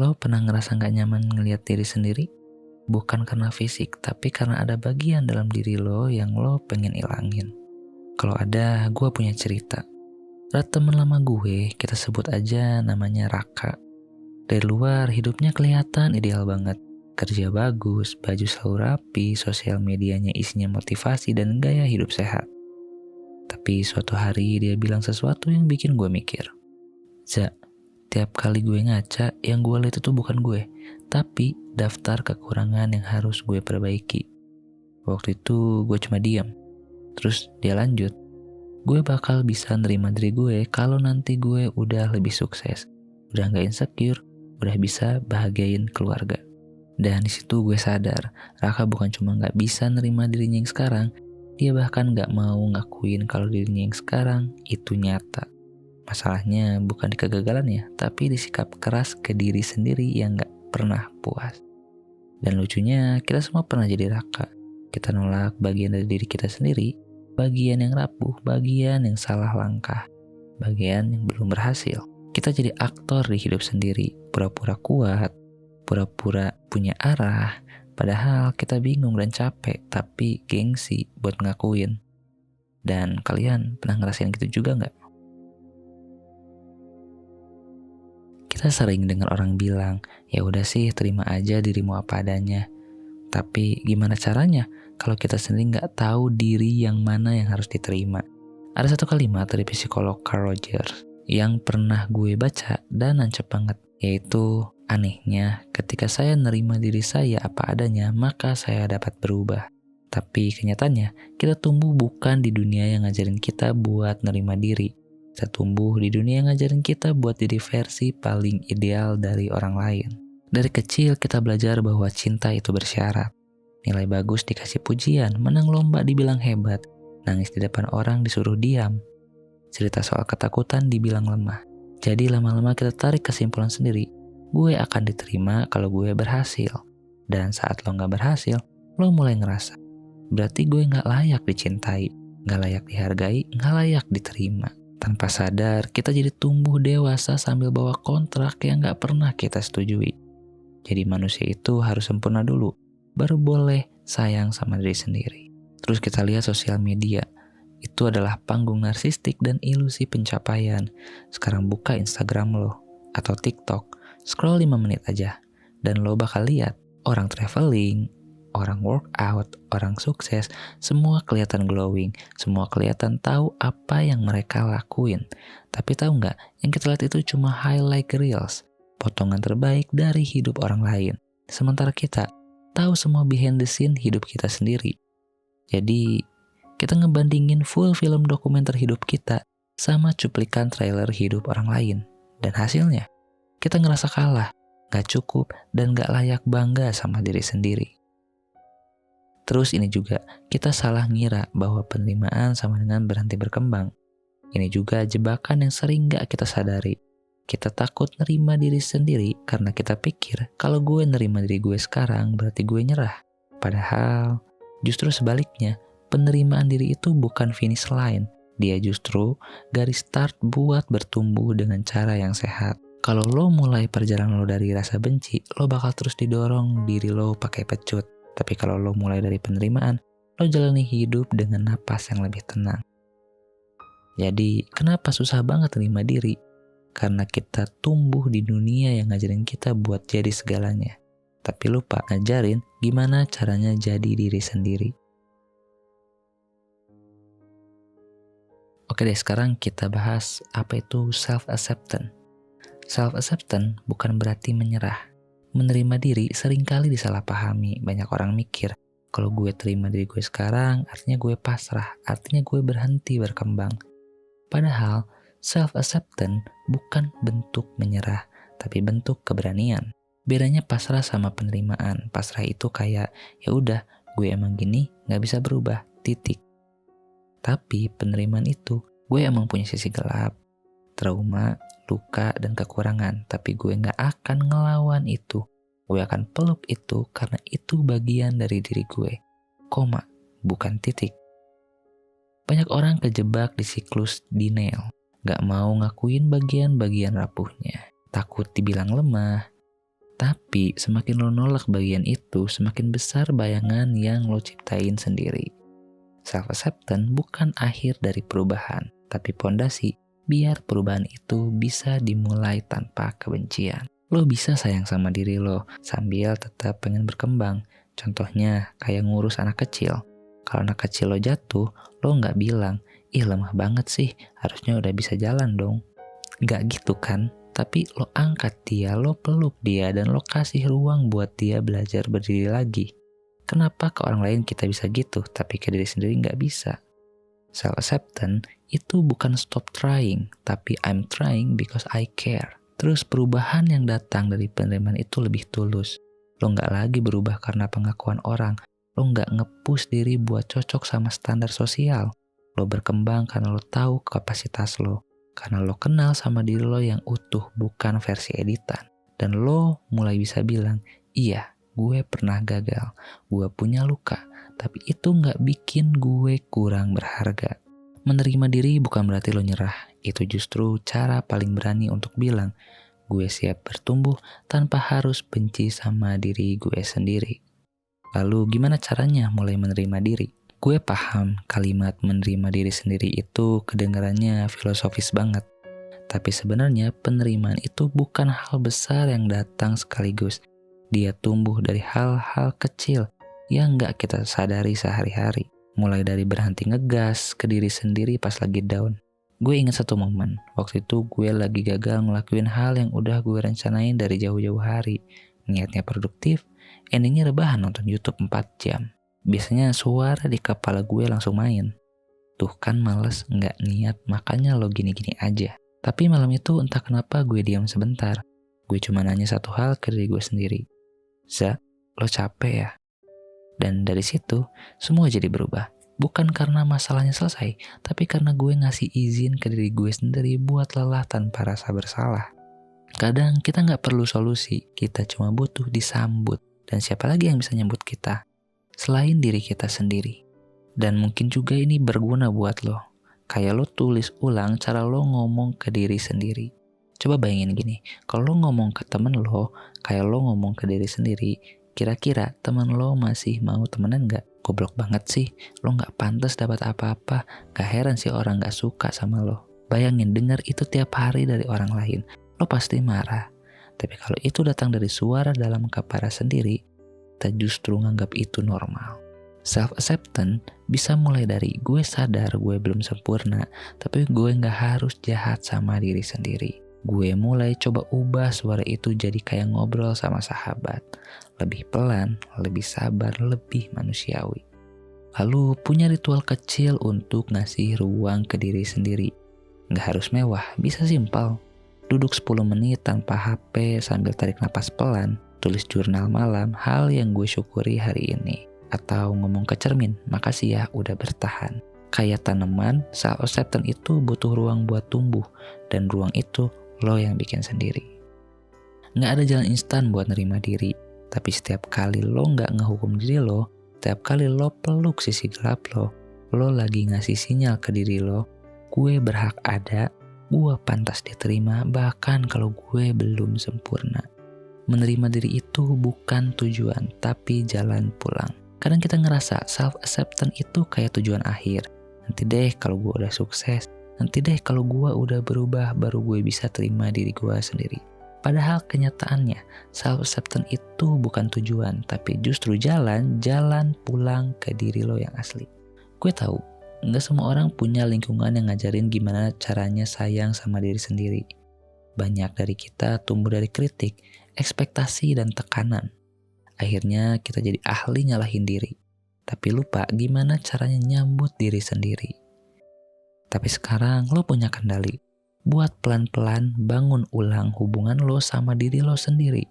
Lo pernah ngerasa gak nyaman ngelihat diri sendiri? Bukan karena fisik, tapi karena ada bagian dalam diri lo yang lo pengen ilangin. Kalau ada, gue punya cerita. Ada temen lama gue, kita sebut aja namanya Raka. Dari luar, hidupnya kelihatan ideal banget. Kerja bagus, baju selalu rapi, sosial medianya isinya motivasi dan gaya hidup sehat. Tapi suatu hari dia bilang sesuatu yang bikin gue mikir. Za, tiap kali gue ngaca, yang gue lihat itu bukan gue, tapi daftar kekurangan yang harus gue perbaiki. Waktu itu gue cuma diam. Terus dia lanjut, gue bakal bisa nerima diri gue kalau nanti gue udah lebih sukses, udah gak insecure, udah bisa bahagiain keluarga. Dan disitu gue sadar, Raka bukan cuma gak bisa nerima dirinya yang sekarang, dia bahkan gak mau ngakuin kalau dirinya yang sekarang itu nyata. Masalahnya bukan di kegagalannya, tapi di sikap keras ke diri sendiri yang gak pernah puas. Dan lucunya, kita semua pernah jadi Raka. Kita nolak bagian dari diri kita sendiri, bagian yang rapuh, bagian yang salah langkah, bagian yang belum berhasil. Kita jadi aktor di hidup sendiri, pura-pura kuat, pura-pura punya arah, padahal kita bingung dan capek, tapi gengsi buat ngakuin. Dan kalian pernah ngerasain gitu juga gak? Kita sering dengar orang bilang, ya udah sih terima aja dirimu apa adanya. Tapi gimana caranya kalau kita sendiri nggak tahu diri yang mana yang harus diterima? Ada satu kalimat dari psikolog Carl Rogers yang pernah gue baca dan nancep banget, yaitu anehnya ketika saya nerima diri saya apa adanya, maka saya dapat berubah. Tapi kenyataannya kita tumbuh bukan di dunia yang ngajarin kita buat nerima diri. Kita tumbuh di dunia yang ngajarin kita buat jadi versi paling ideal dari orang lain. Dari kecil kita belajar bahwa cinta itu bersyarat. Nilai bagus dikasih pujian, menang lomba dibilang hebat, nangis di depan orang disuruh diam. Cerita soal ketakutan dibilang lemah. Jadi lama-lama kita tarik kesimpulan sendiri, gue akan diterima kalau gue berhasil. Dan saat lo gak berhasil, lo mulai ngerasa, berarti gue gak layak dicintai, gak layak dihargai, gak layak diterima. Tanpa sadar, kita jadi tumbuh dewasa sambil bawa kontrak yang gak pernah kita setujui. Jadi manusia itu harus sempurna dulu, baru boleh sayang sama diri sendiri. Terus kita lihat sosial media, itu adalah panggung narsistik dan ilusi pencapaian. Sekarang buka Instagram lo, atau TikTok, scroll 5 menit aja, dan lo bakal lihat orang traveling, orang workout, orang sukses, semua kelihatan glowing, semua kelihatan tahu apa yang mereka lakuin. Tapi tahu nggak, yang kita lihat itu cuma highlight reels, potongan terbaik dari hidup orang lain. Sementara kita tahu semua behind the scene hidup kita sendiri. Jadi kita ngebandingin full film dokumenter hidup kita sama cuplikan trailer hidup orang lain. Dan hasilnya, kita ngerasa kalah, gak cukup, dan gak layak bangga sama diri sendiri. Terus ini juga, kita salah ngira bahwa penerimaan sama dengan berhenti berkembang. Ini juga jebakan yang sering gak kita sadari. Kita takut nerima diri sendiri karena kita pikir kalau gue nerima diri gue sekarang berarti gue nyerah. Padahal justru sebaliknya, penerimaan diri itu bukan finish line. Dia justru garis start buat bertumbuh dengan cara yang sehat. Kalau lo mulai perjalanan lo dari rasa benci, lo bakal terus didorong diri lo pakai pecut. Tapi kalau lo mulai dari penerimaan, lo jalani hidup dengan napas yang lebih tenang. Jadi, kenapa susah banget terima diri? Karena kita tumbuh di dunia yang ngajarin kita buat jadi segalanya. Tapi lupa ngajarin gimana caranya jadi diri sendiri. Oke deh, sekarang kita bahas apa itu self-acceptance. Self-acceptance bukan berarti menyerah. Menerima diri seringkali disalahpahami. Banyak orang mikir, kalau gue terima diri gue sekarang, artinya gue pasrah, artinya gue berhenti berkembang. Padahal, self-acceptance bukan bentuk menyerah, tapi bentuk keberanian. Bedanya pasrah sama penerimaan. Pasrah itu kayak, ya udah, gue emang gini, gak bisa berubah, titik. Tapi penerimaan itu, gue emang punya sisi gelap, trauma, luka, dan kekurangan. Tapi gue gak akan ngelawan itu. Gue akan peluk itu karena itu bagian dari diri gue. Koma, bukan titik. Banyak orang kejebak di siklus denial. Gak mau ngakuin bagian-bagian rapuhnya. Takut dibilang lemah. Tapi semakin lo nolak bagian itu, semakin besar bayangan yang lo ciptain sendiri. Self-acceptance bukan akhir dari perubahan, tapi pondasi biar perubahan itu bisa dimulai tanpa kebencian. Lo bisa sayang sama diri lo sambil tetap pengen berkembang. Contohnya kayak ngurus anak kecil. Kalau anak kecil lo jatuh, lo nggak bilang, ih lemah banget sih, harusnya udah bisa jalan dong. Nggak gitu kan? Tapi lo angkat dia, lo peluk dia, dan lo kasih ruang buat dia belajar berdiri lagi. Kenapa ke orang lain kita bisa gitu, tapi ke diri sendiri nggak bisa? Self-acceptance itu bukan stop trying, tapi I'm trying because I care. Terus perubahan yang datang dari penerimaan itu lebih tulus. Lo nggak lagi berubah karena pengakuan orang. Lo nggak nge-push diri buat cocok sama standar sosial. Lo berkembang karena lo tahu kapasitas lo. Karena lo kenal sama diri lo yang utuh, bukan versi editan. Dan lo mulai bisa bilang, iya, gue pernah gagal, gue punya luka, tapi itu gak bikin gue kurang berharga. Menerima diri bukan berarti lo nyerah, itu justru cara paling berani untuk bilang, gue siap bertumbuh tanpa harus benci sama diri gue sendiri. Lalu gimana caranya mulai menerima diri? Gue paham kalimat menerima diri sendiri itu kedengarannya filosofis banget. Tapi sebenarnya penerimaan itu bukan hal besar yang datang sekaligus. Dia tumbuh dari hal-hal kecil yang gak kita sadari sehari-hari. Mulai dari berhenti ngegas ke diri sendiri pas lagi down. Gue ingat satu momen, waktu itu gue lagi gagal ngelakuin hal yang udah gue rencanain dari jauh-jauh hari. Niatnya produktif, endingnya rebahan nonton YouTube 4 jam. Biasanya suara di kepala gue langsung main. Tuh kan males, gak niat, makanya lo gini-gini aja. Tapi malam itu entah kenapa gue diam sebentar. Gue cuma nanya satu hal ke diri gue sendiri. Za, lo capek ya? Dan dari situ, semua jadi berubah. Bukan karena masalahnya selesai, tapi karena gue ngasih izin ke diri gue sendiri buat lelah tanpa rasa bersalah. Kadang kita gak perlu solusi, kita cuma butuh disambut. Dan siapa lagi yang bisa nyambut kita? Selain diri kita sendiri. Dan mungkin juga ini berguna buat lo. Kayak lo tulis ulang cara lo ngomong ke diri sendiri. Coba bayangin gini, kalau lo ngomong ke temen lo, kayak lo ngomong ke diri sendiri, kira-kira temen lo masih mau temenan gak? Goblok banget sih, lo gak pantas dapat apa-apa, gak heran sih orang gak suka sama lo. Bayangin denger itu tiap hari dari orang lain, lo pasti marah. Tapi kalau itu datang dari suara dalam kepala sendiri, kita justru nganggap itu normal. Self-acceptance bisa mulai dari gue sadar gue belum sempurna, tapi gue gak harus jahat sama diri sendiri. Gue mulai coba ubah suara itu jadi kayak ngobrol sama sahabat. Lebih pelan, lebih sabar, lebih manusiawi. Lalu punya ritual kecil untuk ngasih ruang ke diri sendiri. Gak harus mewah, bisa simpel. Duduk 10 menit tanpa HP sambil tarik napas pelan. Tulis jurnal malam hal yang gue syukuri hari ini. Atau ngomong ke cermin, makasih ya udah bertahan. Kayak tanaman, self-acceptance itu butuh ruang buat tumbuh. Dan ruang itu lo yang bikin sendiri. Gak ada jalan instan buat nerima diri. Tapi setiap kali lo gak ngehukum diri lo, setiap kali lo peluk sisi gelap lo lagi ngasih sinyal ke diri lo, gue berhak ada, gue pantas diterima bahkan kalau gue belum sempurna. Menerima diri itu bukan tujuan, tapi jalan pulang. Kadang kita ngerasa self-acceptance itu kayak tujuan akhir. Nanti deh kalau gue udah sukses, nanti deh kalau gue udah berubah, baru gue bisa terima diri gue sendiri. Padahal kenyataannya, self-acceptance itu bukan tujuan, tapi justru jalan pulang ke diri lo yang asli. Gue tahu, gak semua orang punya lingkungan yang ngajarin gimana caranya sayang sama diri sendiri. Banyak dari kita tumbuh dari kritik, ekspektasi, dan tekanan. Akhirnya kita jadi ahli nyalahin diri, tapi lupa gimana caranya nyambut diri sendiri. Tapi sekarang lo punya kendali, buat pelan-pelan bangun ulang hubungan lo sama diri lo sendiri.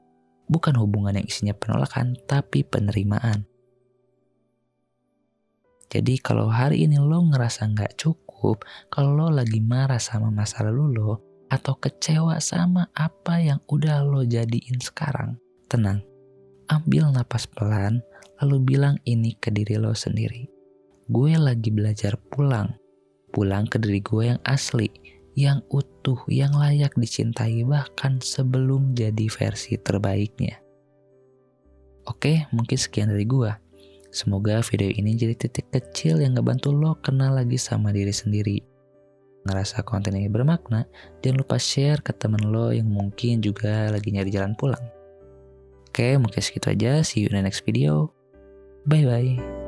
Bukan hubungan yang isinya penolakan, tapi penerimaan. Jadi kalau hari ini lo ngerasa gak cukup, kalau lo lagi marah sama masa lalu lo, atau kecewa sama apa yang udah lo jadiin sekarang, tenang, ambil napas pelan, lalu bilang ini ke diri lo sendiri. Gue lagi belajar pulang ke diri gue yang asli, yang utuh, yang layak dicintai bahkan sebelum jadi versi terbaiknya. Oke, mungkin sekian dari gua. Semoga video ini jadi titik kecil yang ngebantu lo kenal lagi sama diri sendiri. Ngerasa konten ini bermakna, jangan lupa share ke temen lo yang mungkin juga lagi nyari jalan pulang. Oke, mungkin segitu aja. See you in the next video. Bye-bye.